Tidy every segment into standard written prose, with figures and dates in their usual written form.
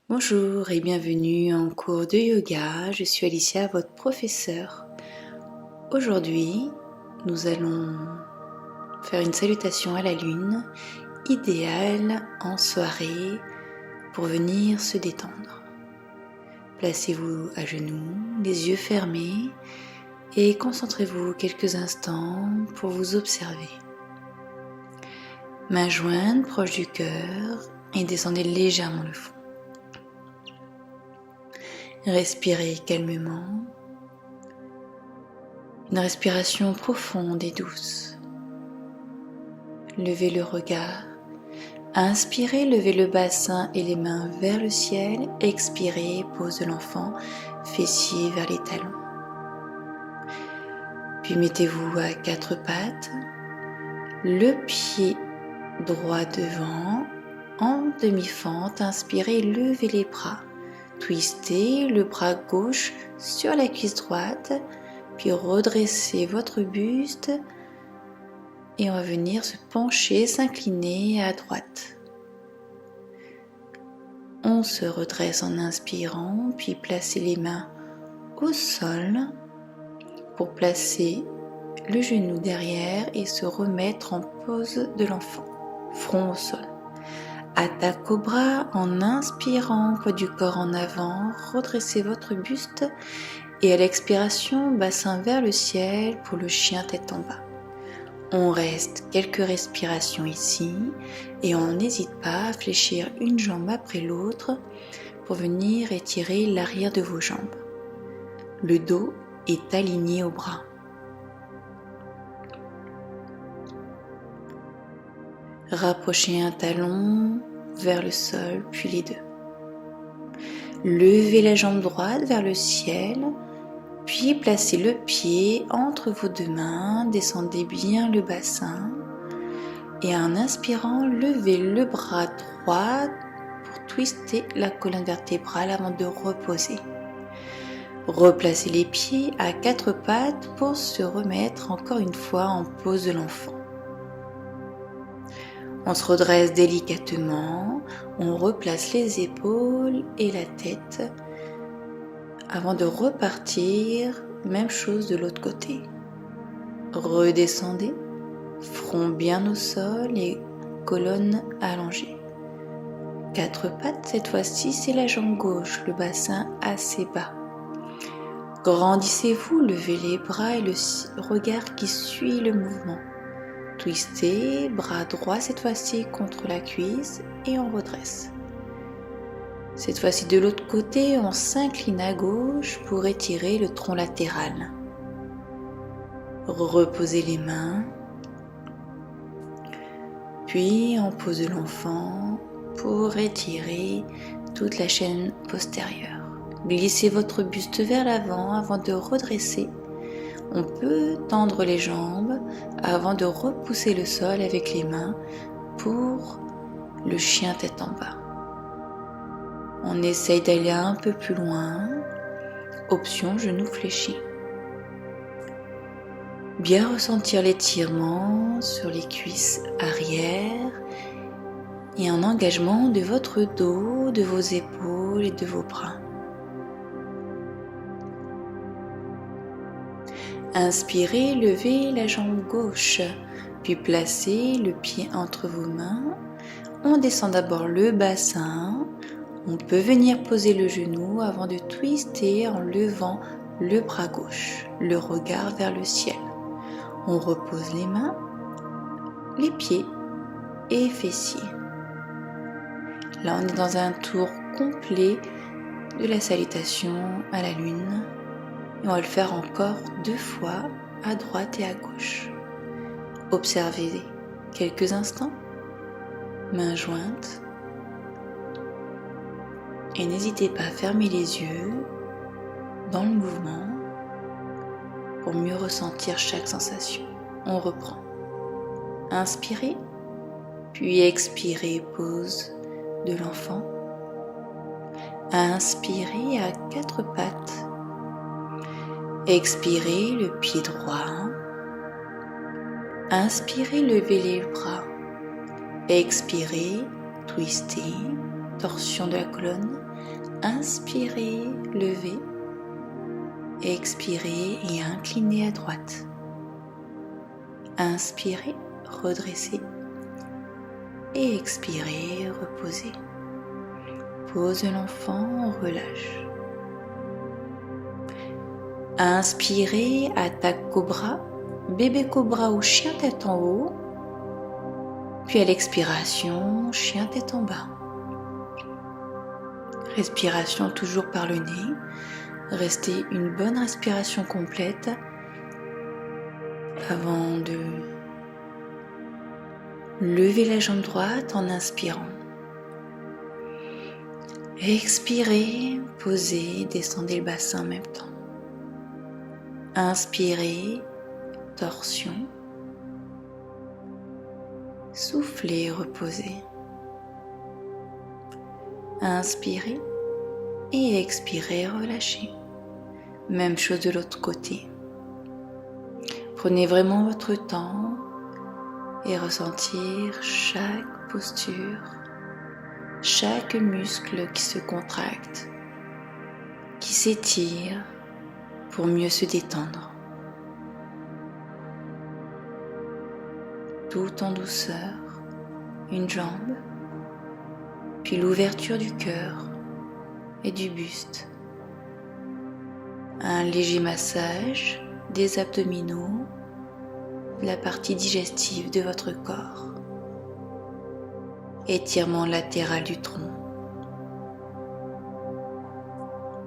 Bonjour et bienvenue en cours de yoga. Je suis Alicia, votre professeure. Aujourd'hui, nous allons faire une salutation à la lune, idéale en soirée pour venir se détendre. Placez-vous à genoux, les yeux fermés et concentrez-vous quelques instants pour vous observer. Mains jointes proches du cœur et descendez légèrement le front. Respirez calmement. Une respiration profonde et douce. Levez le regard. Inspirez, levez le bassin et les mains vers le ciel. Expirez, pose de l'enfant, fessiers vers les talons. Puis mettez-vous à quatre pattes. Le pied droit devant, en demi-fente. Inspirez, levez les bras. Twistez le bras gauche sur la cuisse droite. Puis redressez votre buste et on va venir se pencher, s'incliner à droite. On se redresse en inspirant, puis placez les mains au sol pour placer le genou derrière et se remettre en pose de l'enfant, front au sol. Attaque au bras en inspirant, poids du corps en avant, redressez votre buste. Et à l'expiration, bassin vers le ciel pour le chien tête en bas. On reste quelques respirations ici et on n'hésite pas à fléchir une jambe après l'autre pour venir étirer l'arrière de vos jambes. Le dos est aligné au bras. Rapprochez un talon vers le sol puis les deux. Levez la jambe droite vers le ciel. Puis placez le pied entre vos deux mains, descendez bien le bassin et en inspirant, levez le bras droit pour twister la colonne vertébrale avant de reposer. Replacez les pieds à quatre pattes pour se remettre encore une fois en pose de l'enfant. On se redresse délicatement, on replace les épaules et la tête. Avant de repartir, même chose de l'autre côté. Redescendez, front bien au sol et colonne allongée. Quatre pattes, cette fois-ci c'est la jambe gauche, le bassin assez bas. Grandissez-vous, levez les bras et le regard qui suit le mouvement. Twistez, bras droit cette fois-ci contre la cuisse et on redresse. Cette fois-ci de l'autre côté, on s'incline à gauche pour étirer le tronc latéral. Reposez les mains. Puis on pose de l'enfant pour étirer toute la chaîne postérieure. Glissez votre buste vers l'avant avant de redresser. On peut tendre les jambes avant de repousser le sol avec les mains pour le chien tête en bas. On essaye d'aller un peu plus loin. Option genou fléchi. Bien ressentir l'étirement sur les cuisses arrière et un engagement de votre dos, de vos épaules et de vos bras. Inspirez, levez la jambe gauche, puis placez le pied entre vos mains. On descend d'abord le bassin. On peut venir poser le genou avant de twister en levant le bras gauche, le regard vers le ciel. On repose les mains, les pieds et fessiers. Là, on est dans un tour complet de la salutation à la lune. Et on va le faire encore 2 fois à droite et à gauche. Observez quelques instants, mains jointes. Et n'hésitez pas à fermer les yeux dans le mouvement pour mieux ressentir chaque sensation. On reprend. Inspirez, puis expirez, pose de l'enfant. Inspirez à quatre pattes. Expirez le pied droit. Inspirez, levez les bras. Expirez, twistez. torsion de la colonne. Inspirez, levez. Expirez et inclinez à droite. Inspirez, redressez. Et expirez, reposez. Pose l'enfant, relâche. Inspirez, attaque cobra, bébé cobra ou chien tête en haut. Puis à l'expiration, chien tête en bas. Respiration toujours par le nez. Restez une bonne respiration complète avant de lever la jambe droite en inspirant. Expirez, posez, descendez le bassin en même temps. Inspirez, torsion. Soufflez, reposez. Inspirez et expirez, relâchez. Même chose de l'autre côté. Prenez vraiment votre temps et ressentir chaque posture, chaque muscle qui se contracte, qui s'étire pour mieux se détendre. Tout en douceur, une jambe, puis l'ouverture du cœur et du buste. Un léger massage des abdominaux, de la partie digestive de votre corps. Étirement latéral du tronc.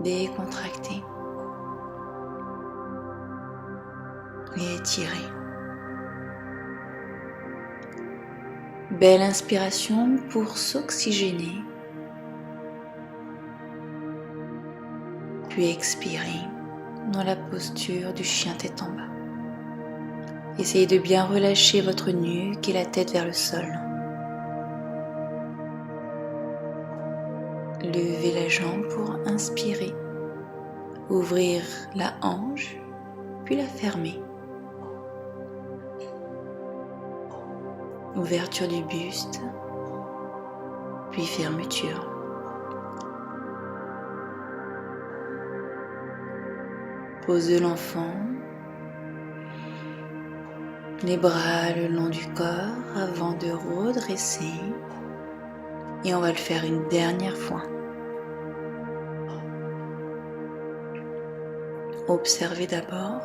Décontractez. Et étirez. Belle inspiration pour s'oxygéner. Puis expirez dans la posture du chien tête en bas. Essayez de bien relâcher votre nuque et la tête vers le sol. Levez la jambe pour inspirer. Ouvrir la hanche, puis la fermer. Ouverture du buste, puis fermeture. Pose de l'enfant, les bras le long du corps avant de redresser. Et on va le faire une dernière fois. Observez d'abord.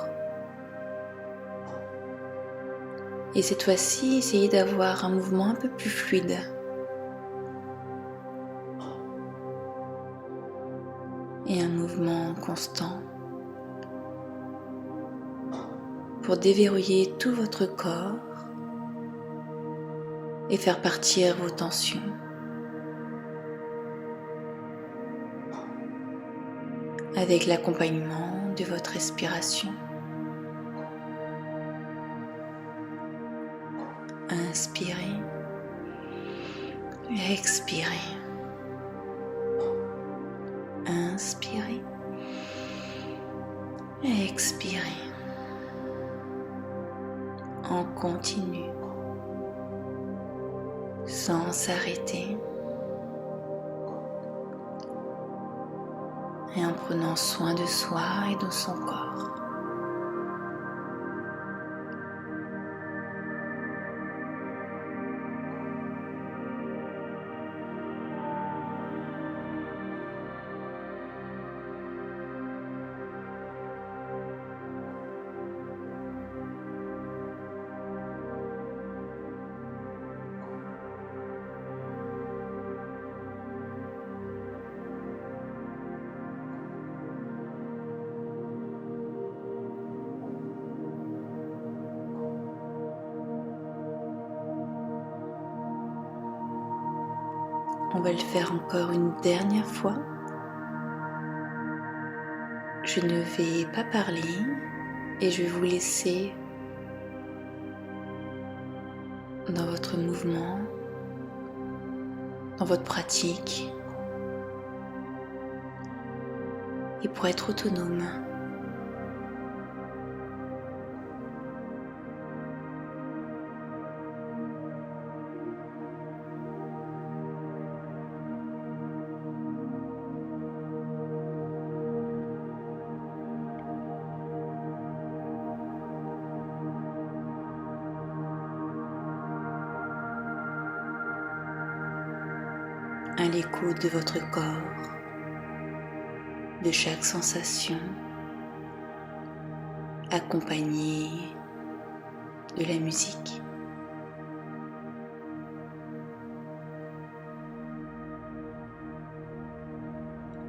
Et cette fois-ci, essayez d'avoir un mouvement un peu plus fluide. Et un mouvement constant. Pour déverrouiller tout votre corps et faire partir vos tensions. Avec l'accompagnement de votre respiration. Inspirez, expirez. Inspirez, expirez. En continu, sans s'arrêter. Et en prenant soin de soi et de son corps. On va le faire encore une dernière fois. Je ne vais pas parler et je vais vous laisser dans votre mouvement, dans votre pratique et pour être autonome. à l'écoute de votre corps, de chaque sensation, accompagnée de la musique.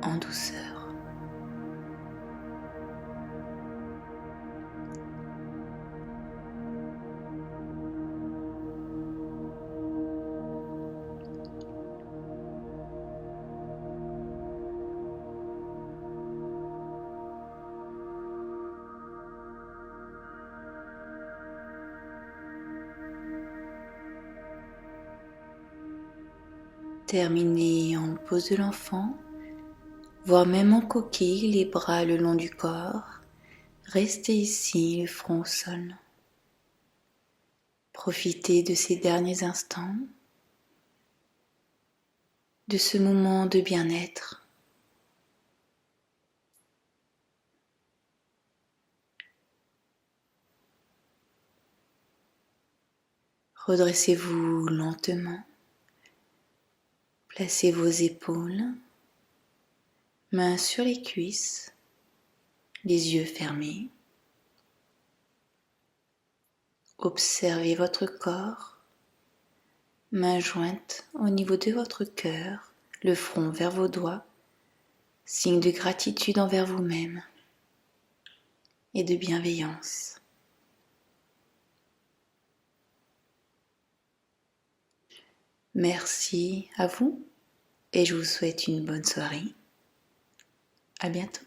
En douceur. Terminez en pose de l'enfant, voire même en coquille, les bras le long du corps. Restez ici, le front au sol. Profitez de ces derniers instants, de ce moment de bien-être. Redressez-vous lentement. Placez vos épaules, mains sur les cuisses, les yeux fermés. Observez votre corps, mains jointes au niveau de votre cœur, le front vers vos doigts, signe de gratitude envers vous-même et de bienveillance. Merci à vous et je vous souhaite une bonne soirée. À bientôt.